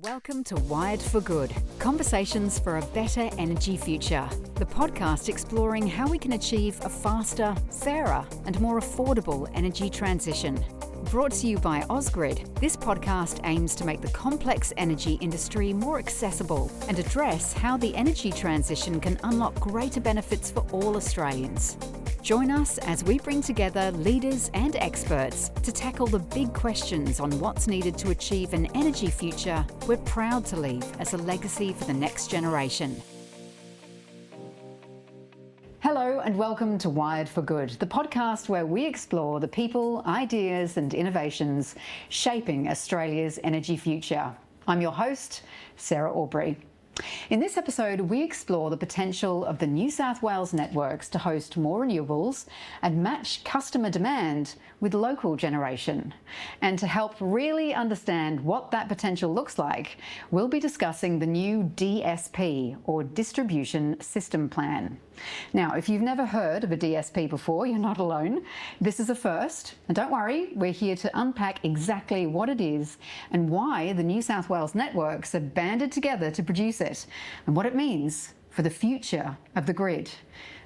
Welcome to Wired for Good, conversations for a better energy future. The podcast exploring how we can achieve a faster, fairer and more affordable energy transition. Brought to you by Ausgrid, this podcast aims to make the complex energy industry more accessible and address how the energy transition can unlock greater benefits for all Australians. Join us as we bring together leaders and experts to tackle the big questions on what's needed to achieve an energy future we're proud to leave as a legacy for the next generation. Hello and welcome to Wired for Good, the podcast where we explore the people, ideas and innovations shaping Australia's energy future. I'm your host, Sarah Aubrey. In this episode, we explore the potential of the New South Wales networks to host more renewables and match customer demand with local generation. And to help really understand what that potential looks like, we'll be discussing the new DSP, or Distribution System Plan. Now, if you've never heard of a DSP before, you're not alone. This is a first, and don't worry, we're here to unpack exactly what it is and why the New South Wales networks have banded together to produce it, and what it means for the future of the grid.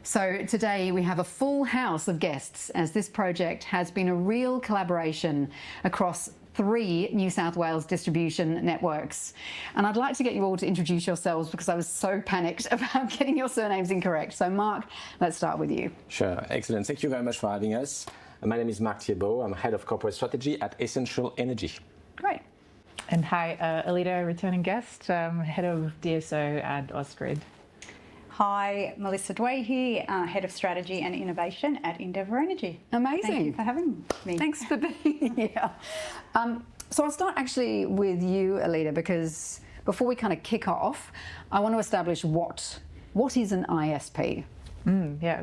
So today we have a full house of guests, as this project has been a real collaboration across 3 New South Wales distribution networks. And I'd like to get you all to introduce yourselves because I was so panicked about getting your surnames incorrect. So Marc, let's start with you. Sure, excellent. Thank you very much for having us. My name is Marc Thiebaut. I'm Head of Corporate Strategy at Essential Energy. Great. And hi, Alida, returning guest, Head of DSO at Ausgrid. Hi, Melissa Doueihi, Head of Strategy and Innovation at Endeavour Energy. Amazing. Thank you for having me. Thanks for being here. So I'll start actually with you, Alida, because before we kind of kick off, I want to establish what is an ISP?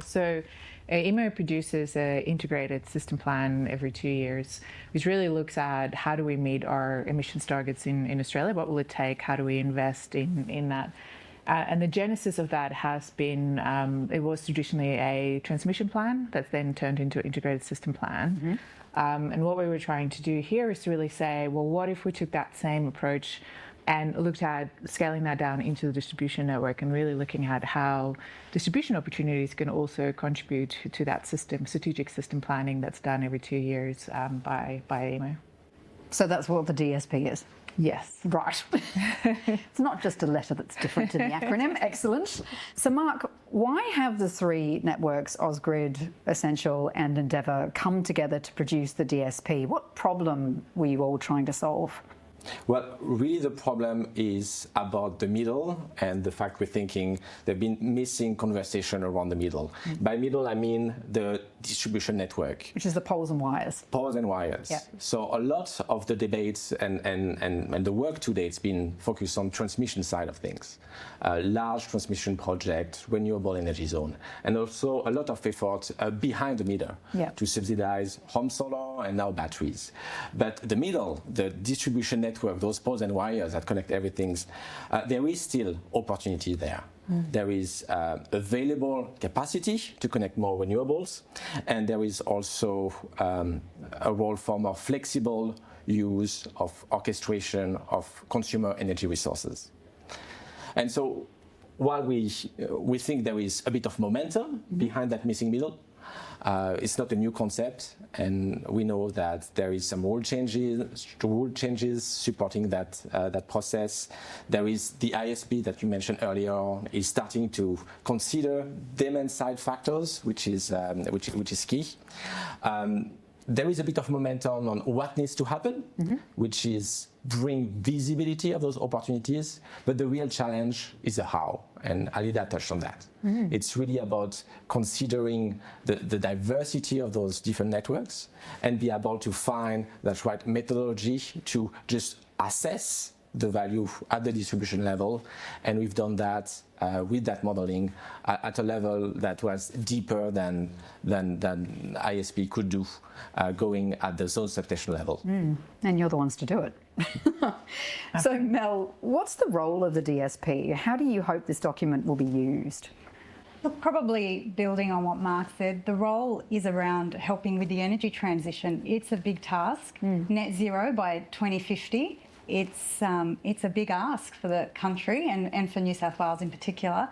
So EMO produces an integrated system plan every 2 years, which really looks at how do we meet our emissions targets in Australia, what will it take, how do we invest in that. And the genesis of that has been, it was traditionally a transmission plan that's then turned into an integrated system plan. Mm-hmm. And what we were trying to do here is to really say, well, what if we took that same approach and looked at scaling that down into the distribution network and really looking at how distribution opportunities can also contribute to that system, strategic system planning that's done every 2 years by EMO. So that's what the DSP is? Yes. Right. It's not just a letter that's different in the acronym. Excellent. So Marc, why have the 3 networks, Ausgrid, Essential and Endeavour, come together to produce the DSP? What problem were you all trying to solve? Well, really the problem is about the middle and the fact we're thinking they've been missing conversation around the middle. Mm-hmm. By middle, I mean the distribution network. Which is the poles and wires. Poles and wires. Yeah. So a lot of the debates and the work today has been focused on transmission side of things. Large transmission project, renewable energy zone, and also a lot of effort behind the meter to subsidize home solar and now batteries. But the middle, the distribution network, those poles and wires that connect everything, there is still opportunity there. There is available capacity to connect more renewables, and there is also a role for more flexible use of orchestration of consumer energy resources. And so while we think there is a bit of momentum behind that missing middle, it's not a new concept, and we know that there is some rule changes supporting that process. There is the ISP that you mentioned earlier is starting to consider demand side factors, which is key. There is a bit of momentum on what needs to happen, which is bring visibility of those opportunities, but the real challenge is the how, and Alida touched on that. It's really about considering the diversity of those different networks and be able to find that right methodology to just assess the value at the distribution level, and we've done that with that modeling at a level that was deeper than ISP could do, going at the zone substation level. And you're the ones to do it. So Mel, what's the role of the DSP? How do you hope this document will be used? Look, probably building on what Marc said, the role is around helping with the energy transition. It's a big task. Net zero by 2050 it's a big ask for the country and for New South Wales in particular.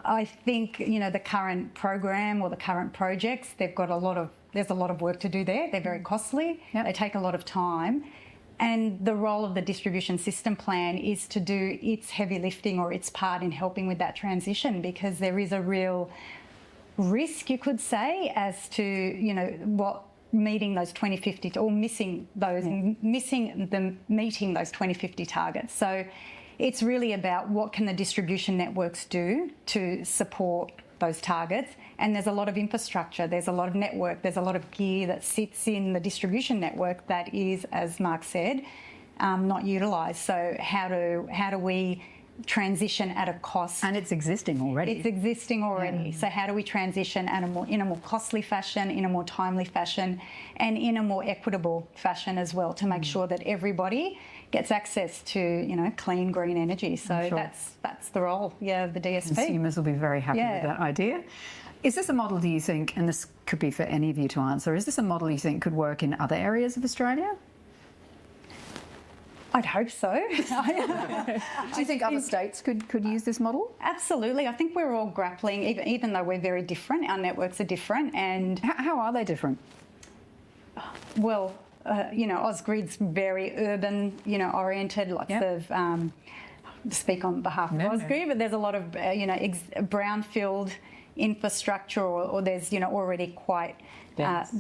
I think, the current program or the current projects, there's a lot of work to do there. They're very costly. Yep. They take a lot of time. And the role of the distribution system plan is to do its heavy lifting or its part in helping with that transition, because there is a real risk, you could say, as to, what meeting those 2050 or meeting those 2050 targets. So it's really about what can the distribution networks do to support those targets. And there's a lot of infrastructure, there's a lot of network, there's a lot of gear that sits in the distribution network that is, as Marc said, not utilised. So how do we transition at a cost? And it's existing already. It's existing already. Yeah. So how do we transition in a more costly fashion, in a more timely fashion, and in a more equitable fashion as well, to make sure that everybody gets access to, clean, green energy. So that's the role, of the DSP. Consumers will be very happy with that idea. Is this a model, do you think, and this could be for any of you to answer, is this a model you think could work in other areas of Australia? I'd hope so. Do you think other states could use this model? Absolutely. I think we're all grappling, even though we're very different, our networks are different. And how are they different? Well, Ausgrid's very urban, oriented, lots of, to speak on behalf of Ausgrid, but there's a lot of, brownfield infrastructure or there's, already quite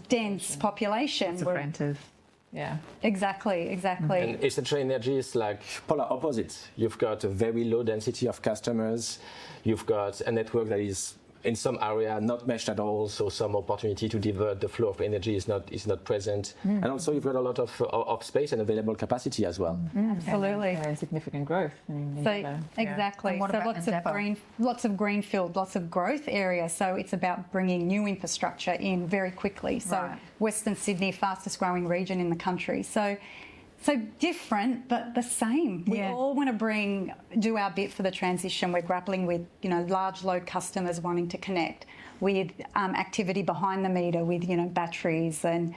dense population. It's rented. Yeah. Exactly. And essentially energy is like polar opposites. You've got a very low density of customers. You've got a network that is in some area not meshed at all, so some opportunity to divert the flow of energy is not present. And also you've got a lot of space and available capacity as well. Absolutely. And significant growth. Exactly. And what so about lots of greenfield, lots of growth areas. So it's about bringing new infrastructure in very quickly. So Western Sydney, fastest growing region in the country. So different, but the same. We all want to do our bit for the transition. We're grappling with, large load customers wanting to connect, with activity behind the meter, with, batteries and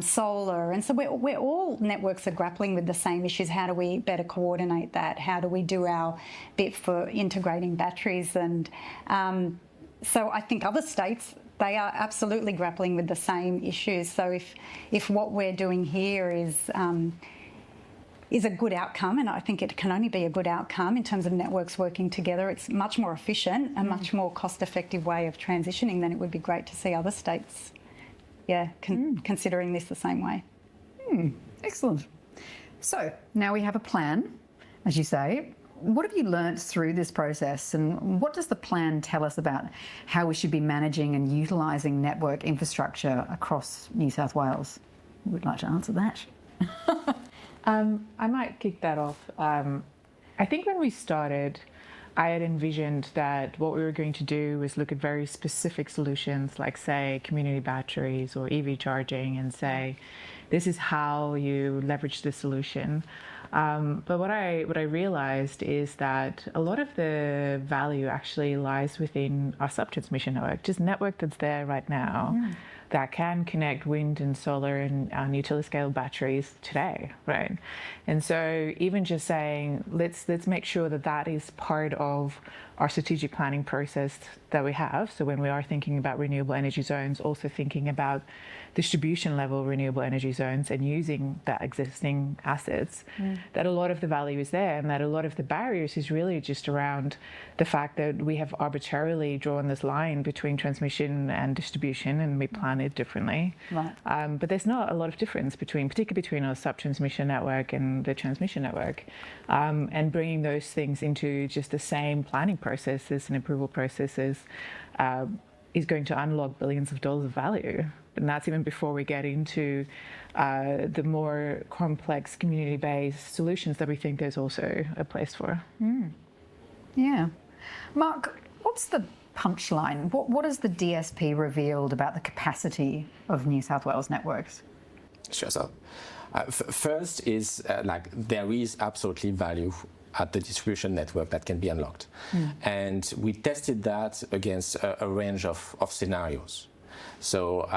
solar. And so we're all networks are grappling with the same issues. How do we better coordinate that? How do we do our bit for integrating batteries? And so I think other states, they are absolutely grappling with the same issues. So if what we're doing here is a good outcome, and I think it can only be a good outcome in terms of networks working together, it's much more efficient, a much more cost-effective way of transitioning, then it would be great to see other states, considering this the same way. Excellent. So now we have a plan, as you say. What have you learnt through this process, and what does the plan tell us about how we should be managing and utilising network infrastructure across New South Wales? Who would like to answer that? I might kick that off. I think when we started, I had envisioned that what we were going to do was look at very specific solutions, like, say, community batteries or EV charging, and say, this is how you leverage the solution. But what I realized is that a lot of the value actually lies within our subtransmission network, just network that's there right now that can connect wind and solar and utility scale batteries today, right? And so even just saying, let's make sure that that is part of our strategic planning process that we have. So when we are thinking about renewable energy zones, also thinking about distribution level renewable energy zones and using that existing assets, that a lot of the value is there, and that a lot of the barriers is really just around the fact that we have arbitrarily drawn this line between transmission and distribution, and we plan it differently. Right. But there's not a lot of difference particularly between our sub-transmission network and the transmission network, and bringing those things into just the same planning processes and approval processes is going to unlock billions of dollars of value. And that's even before we get into the more complex community-based solutions that we think there's also a place for. Yeah. Marc, what's the punchline? What has the DSP revealed about the capacity of New South Wales networks? Sure. So first is there is absolutely value at the distribution network that can be unlocked. And we tested that against a range of scenarios. So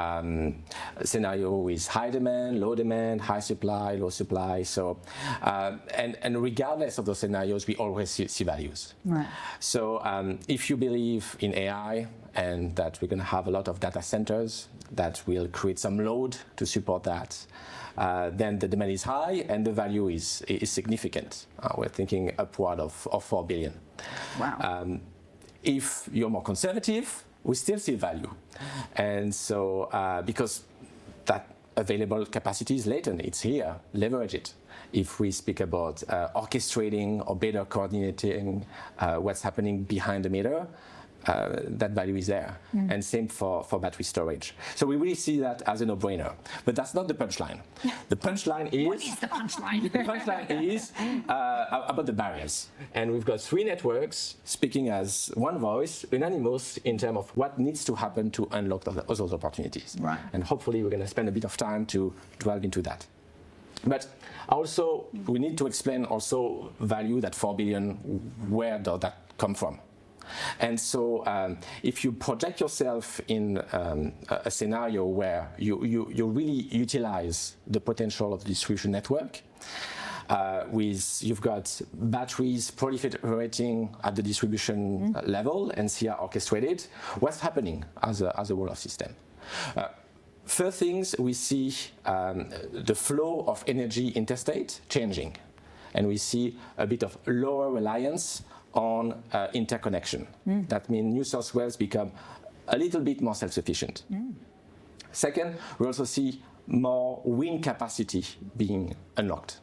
scenario with high demand, low demand, high supply, low supply. So and regardless of those scenarios, we always see values. Right. So if you believe in AI and that we're going to have a lot of data centers that will create some load to support that, then the demand is high and the value is significant. We're thinking upward of 4 billion. Wow. If you're more conservative, we still see value. And so, because that available capacity is latent, it's here, leverage it. If we speak about orchestrating or better coordinating what's happening behind the meter, that value is there. And same for battery storage. So we really see that as a no-brainer. But that's not the punchline. The punchline is... What is the punchline? The punchline is about the barriers. And we've got 3 networks speaking as one voice, unanimous in terms of what needs to happen to unlock those opportunities. Right. And hopefully we're going to spend a bit of time to delve into that. But also, we need to explain also value, that 4 billion, where does that come from? And so if you project yourself in a scenario where you really utilize the potential of the distribution network, you've got batteries proliferating at the distribution level and here orchestrated, what's happening as a wall of system? First things, we see the flow of energy interstate changing. And we see a bit of lower reliance on interconnection. That means New South Wales become a little bit more self-sufficient. Second, we also see more wind capacity being unlocked.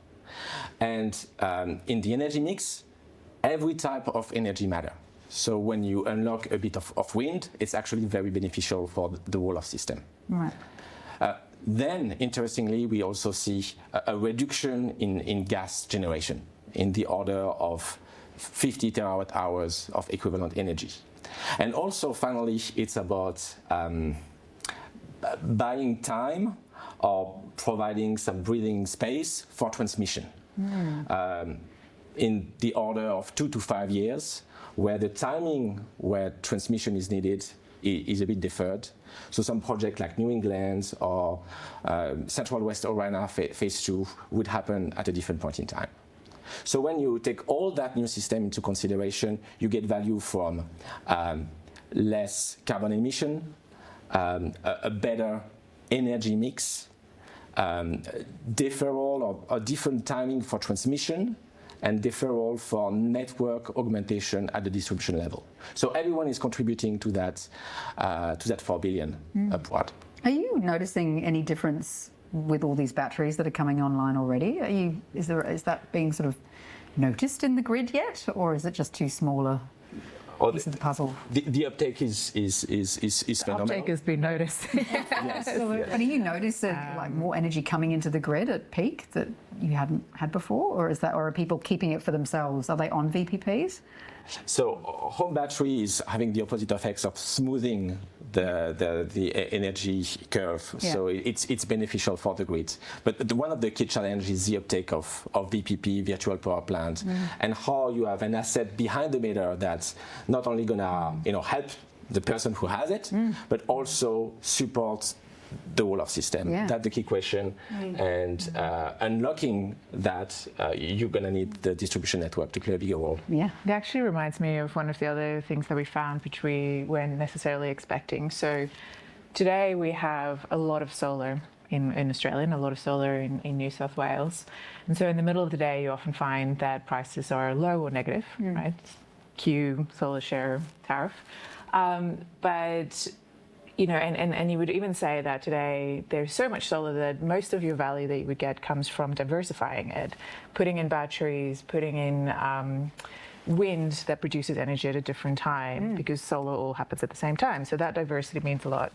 And in the energy mix, every type of energy matter. So when you unlock a bit of wind, it's actually very beneficial for the whole of system. Right. Then, interestingly, we also see a reduction in gas generation in the order of 50 terawatt hours of equivalent energy. And also, finally, it's about buying time or providing some breathing space for transmission in the order of 2 to 5 years, where the timing where transmission is needed is a bit deferred. So some project like New England or Central West Orana phase 2 would happen at a different point in time. So when you take all that new system into consideration, you get value from less carbon emission, a better energy mix, deferral or different timing for transmission, and deferral for network augmentation at the distribution level. So everyone is contributing to that 4 billion upward. Are you noticing any difference with all these batteries that are coming online already? Is that being sort of noticed in the grid yet, or is it just too smaller? Piece of the puzzle. The uptake is phenomenal. Uptake has been noticed. Yes. And do you notice like more energy coming into the grid at peak that you hadn't had before, or are people keeping it for themselves? Are they on VPPs? So home battery is having the opposite effects of smoothing the energy curve. Yeah. So it's beneficial for the grid. But one of the key challenges is the uptake of VPP, virtual power plant, and how you have an asset behind the meter that's not only gonna help the person who has it, but also supports the whole of system. Yeah. That's the key question. And unlocking that, you're going to need the distribution network to play a bigger role. Yeah. It actually reminds me of one of the other things that we found, which we weren't necessarily expecting. So today we have a lot of solar in Australia and a lot of solar in New South Wales. And so in the middle of the day, you often find that prices are low or negative, right? Q, solar share tariff. But and you would even say that today there's so much solar that most of your value that you would get comes from diversifying it, putting in batteries, putting in wind that produces energy at a different time, because solar all happens at the same time. So that diversity means a lot.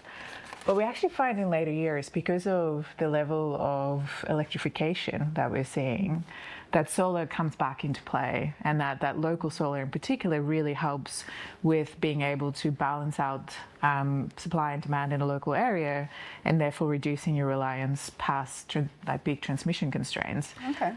But we actually find in later years, because of the level of electrification that we're seeing, that solar comes back into play, and that local solar in particular really helps with being able to balance out supply and demand in a local area, and therefore reducing your reliance past like big transmission constraints. Okay.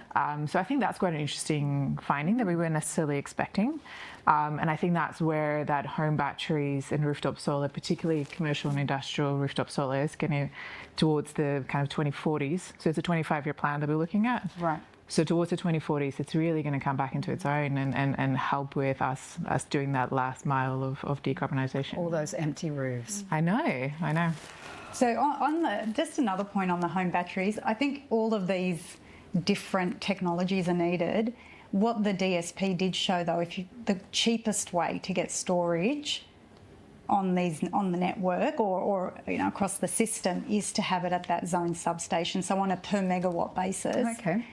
So I think that's quite an interesting finding that we weren't necessarily expecting. And I think that's where that home batteries and rooftop solar, particularly commercial and industrial rooftop solar, is getting towards the kind of 2040s. So it's a 25-year plan that we're looking at. Right. So towards the 2040s, it's really going to come back into its own and help with us doing that last mile of decarbonisation. All those empty roofs. I know. So just another point on the home batteries, I think all of these different technologies are needed. What the DSP did show, though, the cheapest way to get storage on the network or across the system is to have it at that zone substation. So on a per megawatt basis. Okay.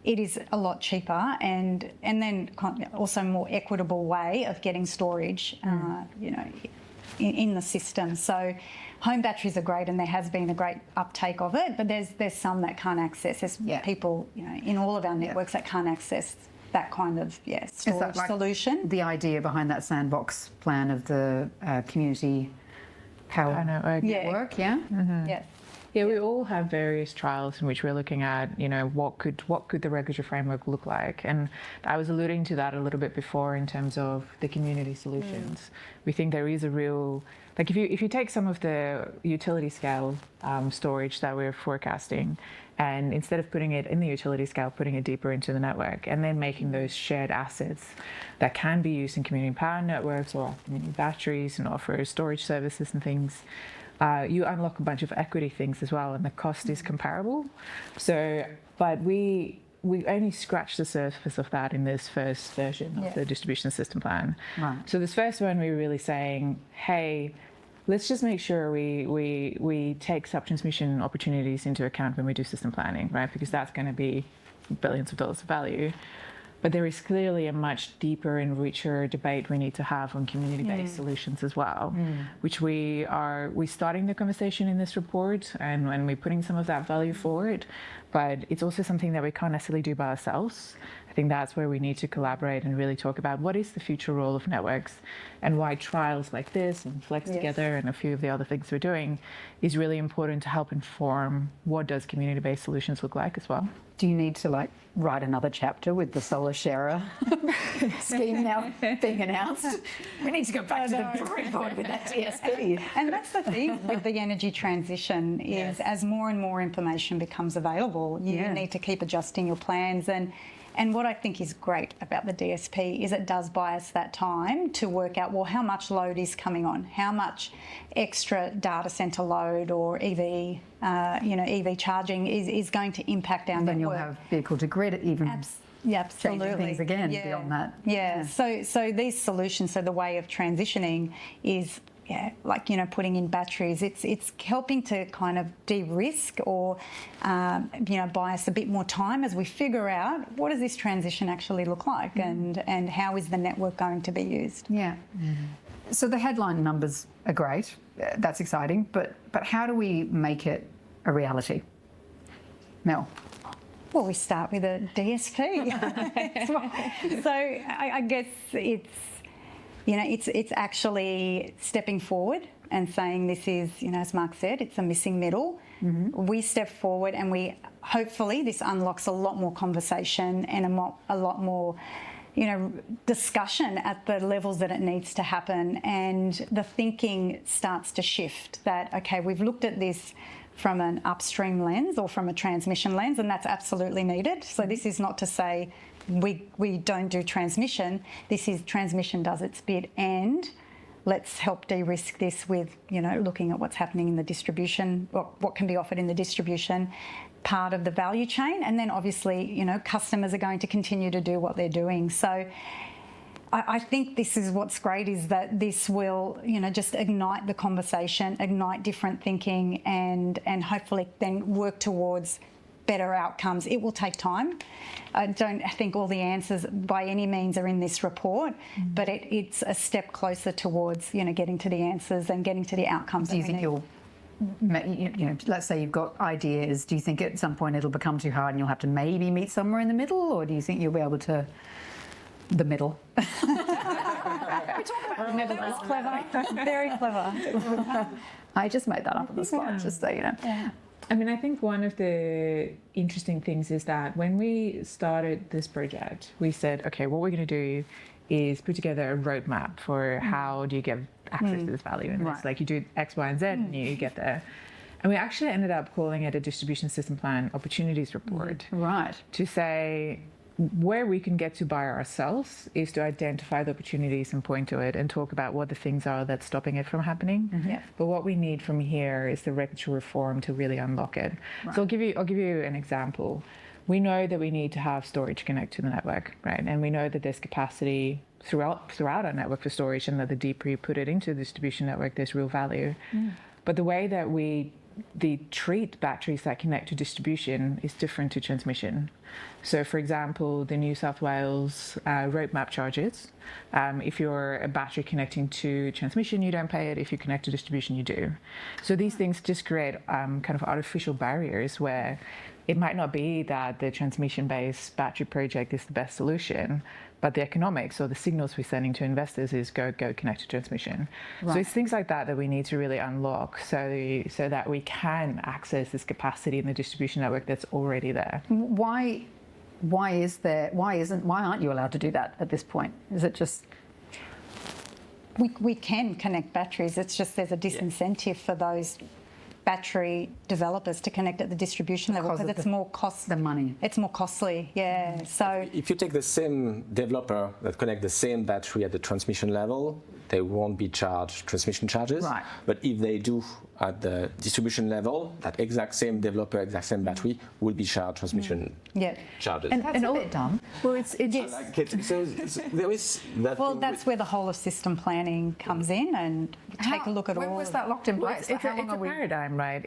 It is a lot cheaper and then also more equitable way of getting storage, in the system. So home batteries are great, and there has been a great uptake of it, but there's some that can't access. There's people, in all of our networks that can't access that kind of storage solution. The idea behind that sandbox plan of the community power network, yeah? Mm-hmm. Yes. Yeah, we all have various trials in which we're looking at, what could the regulatory framework look like, and I was alluding to that a little bit before in terms of the community solutions. We think there is a real, like if you take some of the utility scale storage that we're forecasting, and instead of putting it in the utility scale, putting it deeper into the network, and then making those shared assets that can be used in community power networks or community batteries and offer storage services and things. You unlock a bunch of equity things as well, and the cost is comparable. So, but we only scratched the surface of that in this first version of the distribution system plan. Right. So this first one, we were really saying, hey, let's just make sure we take sub-transmission opportunities into account when we do system planning, right? Because that's going to be billions of dollars of value. But there is clearly a much deeper and richer debate we need to have on community-based solutions as well, which we're starting the conversation in this report, and we're putting some of that value forward. But it's also something that we can't necessarily do by ourselves. I think that's where we need to collaborate and really talk about what is the future role of networks, and why trials like this and Flex Together and a few of the other things we're doing is really important to help inform what does community-based solutions look like as well. Do you need to write another chapter with the solar sharer scheme now being announced? We need to go back to the drawing board with that DSP. And that's the thing with the energy transition is as more and more information becomes available, you need to keep adjusting your plans. And what I think is great about the DSP is it does buy us that time to work out, well, how much load is coming on, how much extra data centre load or EV, EV charging is going to impact our network. Then you'll have vehicle to grid even. Absolutely. Changing things again beyond that. Yeah. So these solutions, so the way of transitioning is putting in batteries, it's helping to kind of de-risk or, buy us a bit more time as we figure out what does this transition actually look like and how is the network going to be used. Yeah. So the headline numbers are great. That's exciting. But how do we make it a reality? Mel? Well, we start with a DSP. So I guess it's actually stepping forward and saying this is, as Marc said, it's a missing middle. We step forward and hopefully this unlocks a lot more conversation and a lot more, discussion at the levels that it needs to happen. And the thinking starts to shift that, okay, we've looked at this from an upstream lens or from a transmission lens, and that's absolutely needed. So this is not to say we don't do transmission. This is transmission does its bit, and let's help de-risk this with, looking at what's happening in the distribution, what can be offered in the distribution part of the value chain. And then obviously, customers are going to continue to do what they're doing. So I think this is what's great is that this will, just ignite the conversation, ignite different thinking and hopefully then work towards better outcomes. It will take time. I don't think all the answers by any means are in this report, but it's a step closer towards, getting to the answers and getting to the outcomes. Do you think you'll let's say you've got ideas, do you think at some point it'll become too hard and you'll have to maybe meet somewhere in the middle, or do you think you'll be able to the middle? We talk about the middle. That's clever. Very clever. I just made that up on the spot, just so you know. Yeah. I mean, I think one of the interesting things is that when we started this project, we said, okay, what we're going to do is put together a roadmap for how do you get access to this value. And it's like you do X, Y, and Z, and you get there. And we actually ended up calling it a distribution system plan opportunities report. Right. To say where we can get to by ourselves is to identify the opportunities and point to it and talk about what the things are that's stopping it from happening. Yeah. But what we need from here is the regulatory reform to really unlock it. Right. So I'll give you an example. We know that we need to have storage connect to the network, right? And we know that there's capacity throughout our network for storage, and that the deeper you put it into the distribution network, there's real value. But the way that we treat batteries that connect to distribution is different to transmission. So, for example, the New South Wales roadmap charges. If you're a battery connecting to transmission, you don't pay it. If you connect to distribution, you do. So these things just create kind of artificial barriers where it might not be that the transmission-based battery project is the best solution, but the economics or the signals we're sending to investors is go connect to transmission. Right. So it's things like that that we need to really unlock so that we can access this capacity in the distribution network that's already there. Why aren't you allowed to do that at this point? Is it just... We can connect batteries. It's just there's a disincentive for those battery developers to connect at the distribution level because it's more costly. The money. It's more costly, yeah. So if you take the same developer that connect the same battery at the transmission level, they won't be charged transmission charges. Right. But if they do at the distribution level, that exact same developer, exact same battery will be charged transmission charges. And that's a bit dumb. Well, it's yes. So there is that. Well, that's where the whole of system planning comes in, and take a look at when all. Was that locked in place? It's a paradigm, right?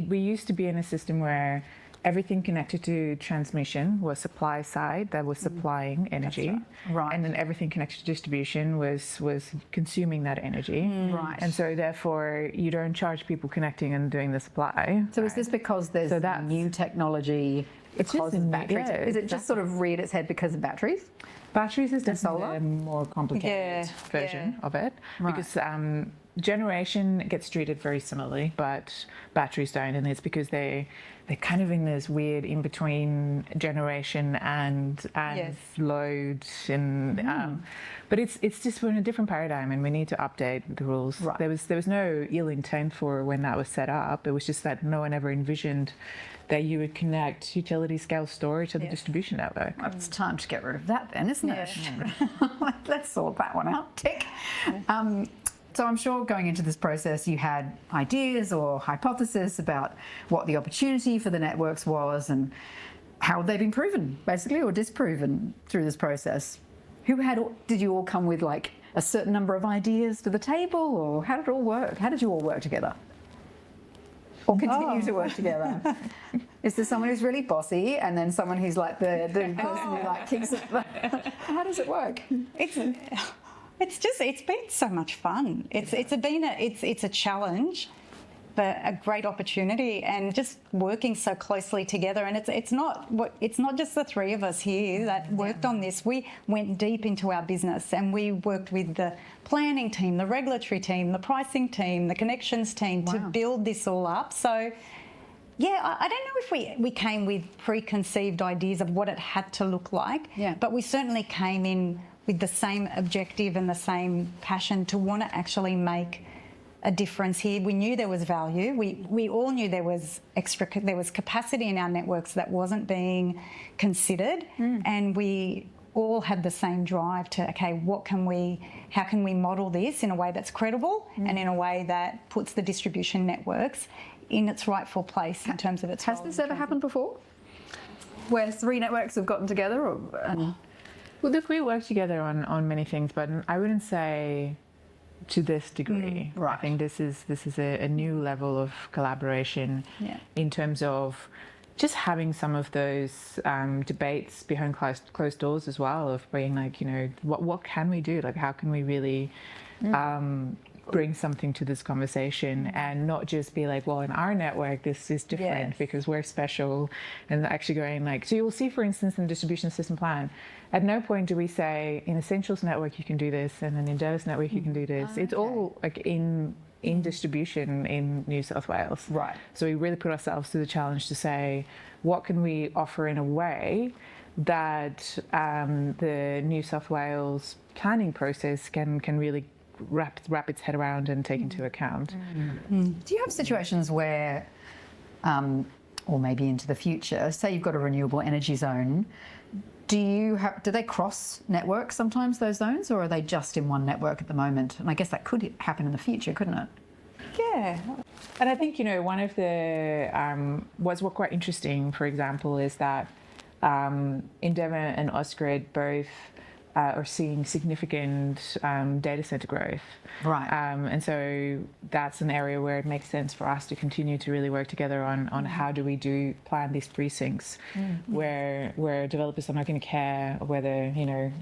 We used to be in a system where everything connected to transmission was supply side that was supplying energy, right. And then everything connected to distribution was consuming that energy, right. And so therefore you don't charge people connecting and doing the supply. So is this because there's new technology? It's because just of batteries. yeah, is it just sort of reared its head because of batteries? Batteries is definitely solar? a more complicated version of it, because generation gets treated very similarly, but batteries don't, and it's because they're kind of in this weird in between generation and load, and but it's just we're in a different paradigm, and we need to update the rules. Right. There was no ill intent for when that was set up. It was just that no one ever envisioned that you would connect utility scale storage to the distribution network. Well, it's time to get rid of that then, isn't it? Let's sort that one out. Tick. So I'm sure going into this process you had ideas or hypotheses about what the opportunity for the networks was and how they've been proven, basically, or disproven through this process. Did you all come with like a certain number of ideas to the table, or how did it all work? How did you all work together? Or continue to work together? Is there someone who's really bossy and then someone who's like the person who like keeps it? How does it work? It's been so much fun. It's a challenge, but a great opportunity, and just working so closely together. And it's not just the three of us here that worked on this. We went deep into our business, and we worked with the planning team, the regulatory team, the pricing team, the connections team to build this all up. So yeah, I don't know if we came with preconceived ideas of what it had to look like, but we certainly came in with the same objective and the same passion to want to actually make a difference here. We knew there was value. We all knew there was capacity in our networks that wasn't being considered, and we all had the same drive to, okay, how can we model this in a way that's credible and in a way that puts the distribution networks in its rightful place in terms of its Has this ever happened before? Where three networks have gotten together? Well, look, we work together on many things, but I wouldn't say to this degree. Right. I think this is a new level of collaboration in terms of just having some of those debates behind closed doors as well, of being like, what can we do? Like, how can we really bring something to this conversation and not just be like, well, in our network this is different because we're special, and actually going like, so you'll see, for instance, in the distribution system plan, at no point do we say in Essentials network you can do this and in Endeavour's network you can do this. It's all like in distribution in New South Wales. Right. So we really put ourselves to the challenge to say, what can we offer in a way that the New South Wales planning process can really wrap its head around and take into account. Do you have situations where, or maybe into the future, say you've got a renewable energy zone, do they cross networks sometimes, those zones, or are they just in one network at the moment? And I guess that could happen in the future, couldn't it? Yeah. And I think, one of the, what's quite interesting, for example, is that Endeavour and Ausgrid both are seeing significant data centre growth. Right. And so that's an area where it makes sense for us to continue to really work together on how do we plan these precincts where developers are not going to care whether,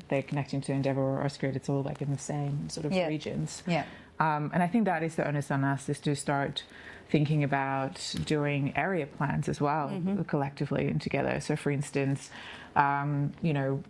they're connecting to Endeavour or Ausgrid. It's all like in the same sort of regions. Yeah. And I think that is the onus on us, is to start thinking about doing area plans as well, collectively and together. So for instance, a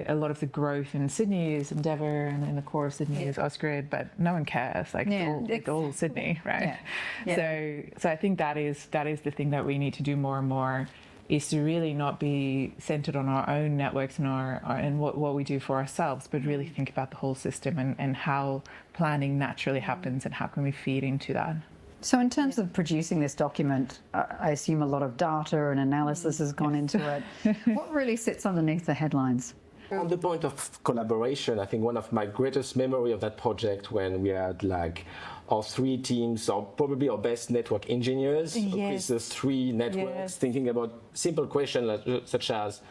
lot of the growth in Sydney is Endeavour, and in the core of Sydney is Ausgrid, but no one cares. Like it's all Sydney, right? Yeah. So I think that is the thing that we need to do more and more, is to really not be centered on our own networks and what we do for ourselves, but really think about the whole system and how planning naturally happens and how can we feed into that. So in terms of producing this document, I assume a lot of data and analysis has gone into it. What really sits underneath the headlines? On the point of collaboration, I think one of my greatest memory of that project, when we had like our three teams, or probably our best network engineers, with the three networks, thinking about simple questions such as,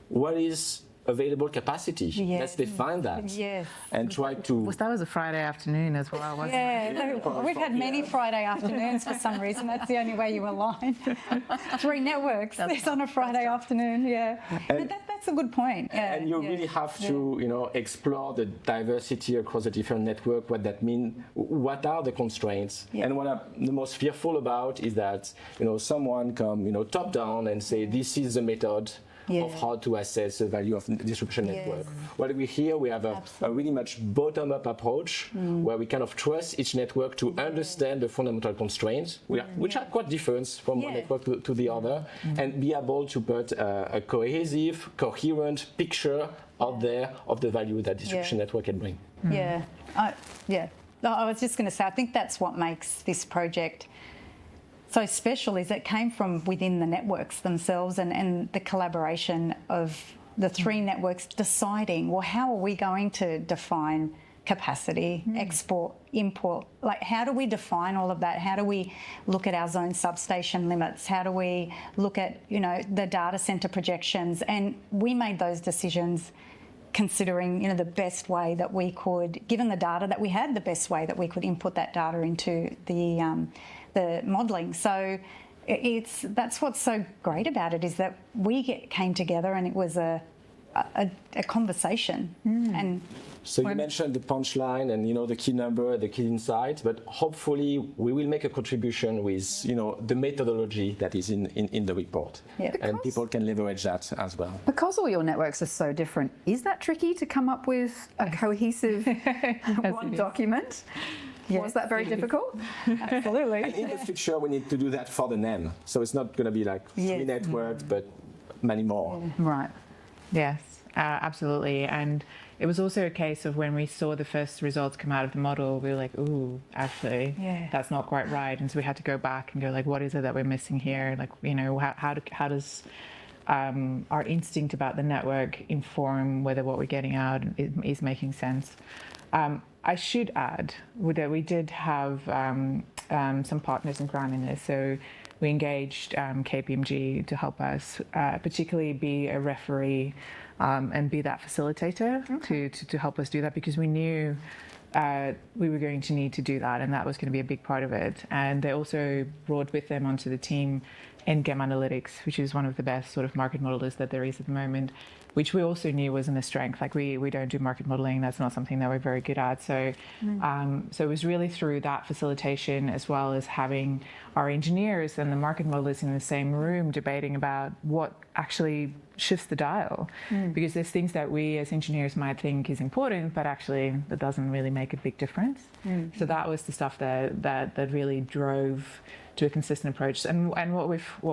what is available capacity? Let's define that. And try to... That was a Friday afternoon as well, wasn't it? We've had many Friday afternoons for some reason. That's the only way you align. Three networks. It's on a Friday afternoon, And that's a good point. And you really have to, explore the diversity across the different network, what that means, what are the constraints. And what I'm the most fearful about is that, someone come, top down and say, this is the method of how to assess the value of the distribution network. What we here, we have a really much bottom-up approach where we kind of trust each network to understand the fundamental constraints, which are quite different from one network to the other, and be able to put a cohesive, coherent picture out there of the value that distribution network can bring. I was just going to say, I think that's what makes this project so special, is it came from within the networks themselves and the collaboration of the three networks deciding, well, how are we going to define capacity, export, import? Like, how do we define all of that? How do we look at our zone substation limits? How do we look at, the data centre projections? And we made those decisions considering, the best way that we could, given the data that we had, the best way that we could input that data into the modelling. So that's what's so great about it, is that we came together and it was a conversation. And so you mentioned the punchline and the key number, the key insight, but hopefully we will make a contribution with the methodology that is in the report, and people can leverage that as well. Because all your networks are so different, is that tricky to come up with a cohesive one document? Was that very difficult? Absolutely. And in the future, we need to do that for the NEM. So it's not going to be like three networks, but many more. Right. Yes, absolutely. And it was also a case of when we saw the first results come out of the model, we were like, ooh, actually, that's not quite right. And so we had to go back and go like, what is it that we're missing here? Like, how does our instinct about the network inform whether what we're getting out is making sense? I should add that we did have some partners in crime in this. So we engaged KPMG to help us, particularly be a referee and be that facilitator to help us do that, because we knew we were going to need to do that, and that was going to be a big part of it. And they also brought with them onto the team endgame analytics, which is one of the best sort of market modelers that there is at the moment, which we also knew wasn't a strength. Like we don't do market modeling. That's not something that we're very good at. So, so it was really through that facilitation, as well as having our engineers and the market modelers in the same room debating about what actually shifts the dial. Because there's things that we as engineers might think is important, but actually that doesn't really make a big difference. So that was the stuff that really drove to a consistent approach. And what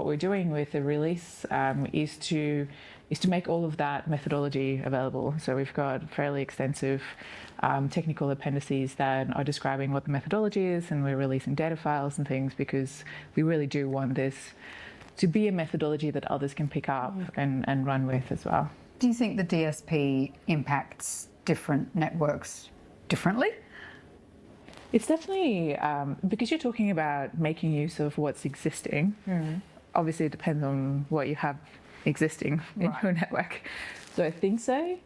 we're doing with the release is to make all of that methodology available. So we've got fairly extensive technical appendices that are describing what the methodology is, and we're releasing data files and things because we really do want this to be a methodology that others can pick up and run with as well. Do you think the DSP impacts different networks differently? It's definitely, because you're talking about making use of what's existing, obviously it depends on what you have existing in your network. So I think so.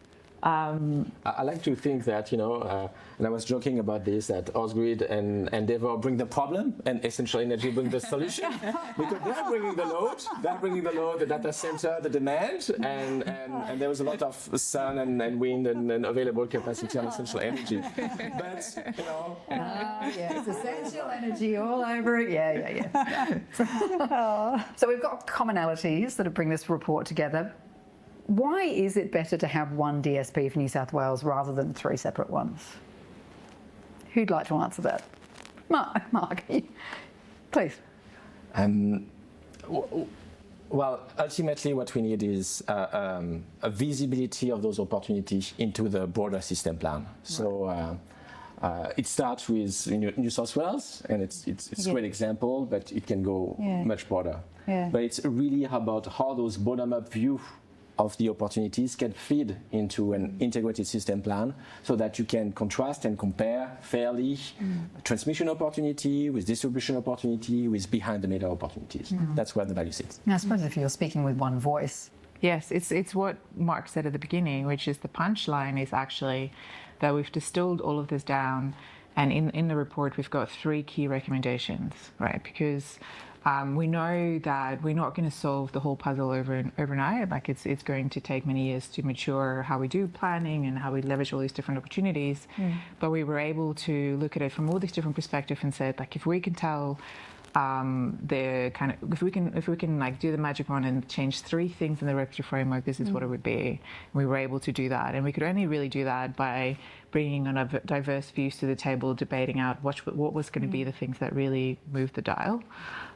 I like to think that, and I was joking about this, that Ausgrid and Endeavour bring the problem and Essential Energy bring the solution. Because they're bringing the load, the data center, the demand, and there was a lot of sun and wind and available capacity on Essential Energy. But, Yeah, it's Essential Energy all over it. Yeah. So we've got commonalities that bring this report together. Why is it better to have one DSP for New South Wales rather than 3 separate ones? Who'd like to answer that? Marc, please. Well, ultimately what we need is a visibility of those opportunities into the broader system plan. So it starts with New South Wales, and it's a great example, but it can go much broader. But it's really about how those bottom-up view of the opportunities can feed into an integrated system plan so that you can contrast and compare fairly transmission opportunity with distribution opportunity with behind the meter opportunities. That's where the value sits. I suppose if you're speaking with one voice. Yes, it's what Marc said at the beginning, which is the punchline is actually that we've distilled all of this down, and in the report we've got 3 key recommendations, right? Because we know that we're not going to solve the whole puzzle overnight. Like it's going to take many years to mature how we do planning and how we leverage all these different opportunities. But we were able to look at it from all these different perspectives and said, like, if we can tell if we can like do the magic wand and change 3 things in the regulatory framework, this is what it would be. We were able to do that, and we could only really do that by bringing on diverse views to the table, debating out what was going to be the things that really moved the dial.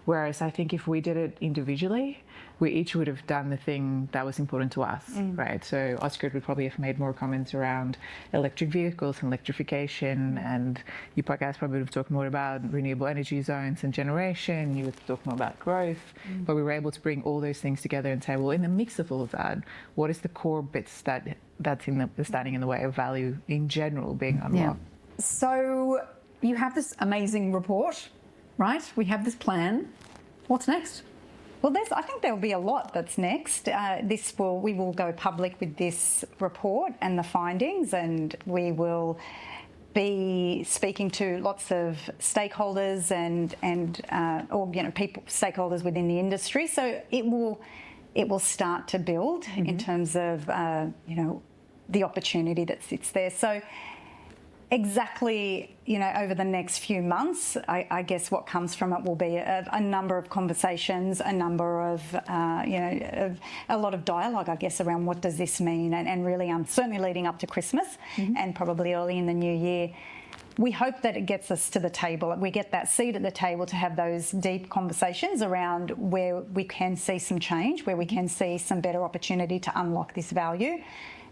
Whereas I think if we did it individually, we each would have done the thing that was important to us, right? So Ausgrid would probably have made more comments around electric vehicles and electrification, and you guys probably would have talked more about renewable energy zones and generation. You would talk more about growth, but we were able to bring all those things together and say, well, in the mix of all of that, what is the core bits that's standing in the way of value in general being unlocked? So you have this amazing report, right? We have this plan. What's next? Well, I think there will be a lot that's next. We will go public with this report and the findings, and we will be speaking to lots of stakeholders stakeholders within the industry. So it will start to build in terms of the opportunity that sits there. So exactly, over the next few months, I guess what comes from it will be a number of conversations, a number of, a lot of dialogue, I guess, around what does this mean, and really certainly leading up to Christmas and probably early in the new year. We hope that it gets us to the table. We get that seat at the table to have those deep conversations around where we can see some change, where we can see some better opportunity to unlock this value.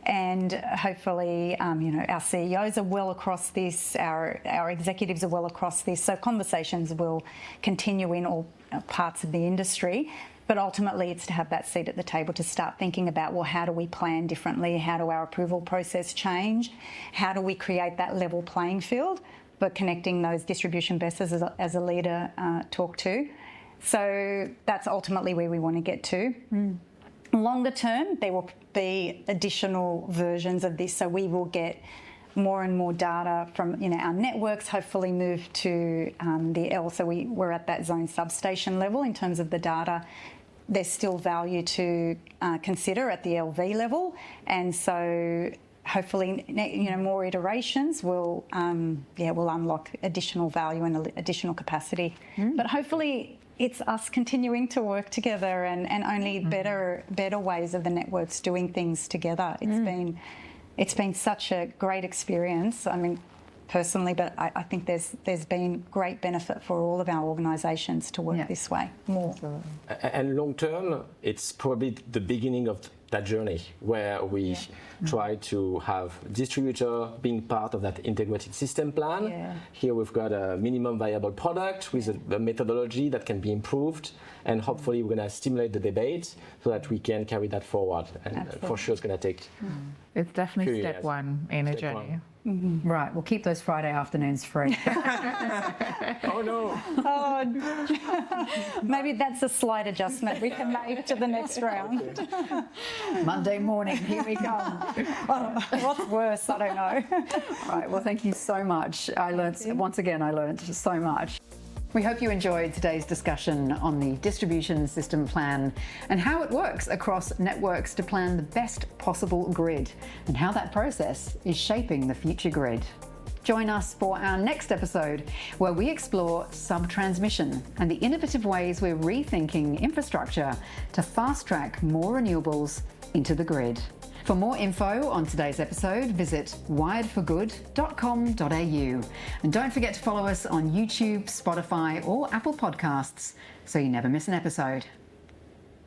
And hopefully, our CEOs are well across this, our executives are well across this, so conversations will continue in all parts of the industry. But ultimately, it's to have that seat at the table to start thinking about, well, how do we plan differently? How do our approval process change? How do we create that level playing field, but connecting those distribution bases as Alida talked to? So that's ultimately where we want to get to. Longer term, there will be additional versions of this, so we will get more and more data from our networks, hopefully move to the L, so we're at that zone substation level in terms of the data, there's still value to consider at the LV level, and so hopefully, more iterations will unlock additional value and additional capacity. But hopefully, it's us continuing to work together and only better ways of the networks doing things together. It's been such a great experience. I mean, personally, but I think there's been great benefit for all of our organisations to work this way more. Absolutely. And long term, it's probably the beginning of that journey where we try to have distributor being part of that integrated system plan. Yeah. Here we've got a minimum viable product with a methodology that can be improved, and hopefully we're going to stimulate the debate so that we can carry that forward. And for sure it's going to take It's definitely few step years. one in a journey. Right, we'll keep those Friday afternoons free. Oh no! Maybe that's a slight adjustment we can make to the next round. Monday morning, here we come. What's worse? I don't know. Right, well, thank you so much. I learned so much. We hope you enjoyed today's discussion on the distribution system plan and how it works across networks to plan the best possible grid and how that process is shaping the future grid. Join us for our next episode where we explore sub-transmission and the innovative ways we're rethinking infrastructure to fast-track more renewables into the grid. For more info on today's episode, visit wiredforgood.com.au. And don't forget to follow us on YouTube, Spotify, or Apple Podcasts so you never miss an episode.